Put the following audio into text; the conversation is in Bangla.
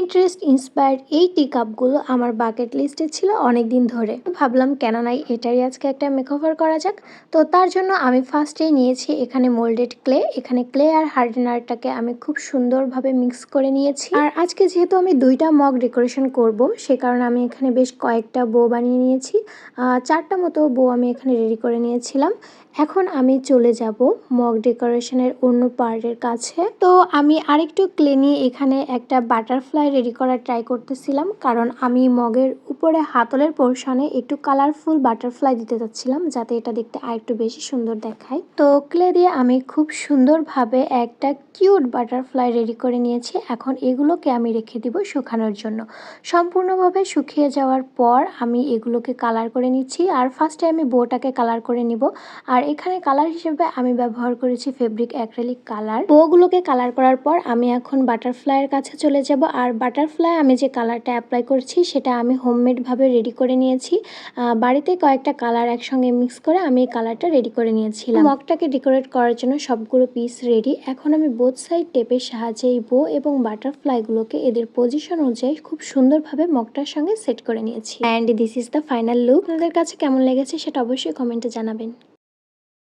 পিন্টারেস্ট ইন্সপায়ার্ড এই টি কাপগুলো আমার বাকেট লিস্টে ছিল অনেক দিন ধরে। ভাবলাম কেন নাই এটারই আজকে একটা মেকওভার করা যাক। তো তার জন্য আমি ফার্স্টেই নিয়েছি এখানে মোল্ডেড ক্লে। এখানে ক্লে আর হার্ডেনারটাকে আমি খুব সুন্দরভাবে মিক্স করে নিয়েছি। আর আজকে যেহেতু আমি 2টা মগ ডেকোরেশন করব, সে কারণে আমি এখানে বেশ কয়েকটা বো বানিয়ে নিয়েছি। 4টা মতো বো আমি এখানে রেডি করে নিয়েছিলাম। এখন আমি চলে যাব মগ ডেকোরেশনের অন্য পার্টের কাছে। তো আমি আরেকটু ক্লে নিয়ে এখানে একটা বাটারফ্লাই রেডি করার ট্রাই করতেছিলাম, কারণ আমি মগের উপরে হাতলের পোর্শনে একটু কালারফুল বাটারফ্লাই দিতে চাচ্ছিলাম, যাতে এটা দেখতে আরেকটু বেশি সুন্দর দেখায়। তো ক্লে দিয়ে আমি খুব সুন্দরভাবে একটা কিউট বাটারফ্লাই রেডি করে নিয়েছি। এখন এগুলোকে আমি রেখে দিব শুকানোর জন্য। সম্পূর্ণভাবে শুকিয়ে যাওয়ার পর আমি এগুলোকে কালার করে নিচ্ছি। আর ফার্স্টে আমি বোটাকে কালার করে নিব। আর এখানে কালার হিসেবে আমি ব্যবহার করেছি ফেব্রিক অ্যাক্রিলিক কালার। বউগুলোকে কালার করার পর আমি এখন বাটারফ্লাইয়ের কাছে চলে যাব। আর বাটারফ্লাই আমি যে কালারটা অ্যাপ্লাই করছি সেটা আমি হোমমেড ভাবে রেডি করে নিয়েছি। বাড়িতে কয়েকটা কালার একসঙ্গে মিক্স করে আমি এই কালারটা রেডি করে নিয়েছিলাম। মগটাকে ডেকোরেট করার জন্য সবগুলো পিস রেডি। এখন আমি বোথ সাইড টেপের সাহায্যে এই বো এবং বাটারফ্লাইগুলোকে এদের পজিশন অনুযায়ী খুব সুন্দরভাবে মগটার সঙ্গে সেট করে নিয়েছি। And this is the final look. আপনাদের কাছে কেমন লেগেছে সেটা অবশ্যই কমেন্টে জানাবেন।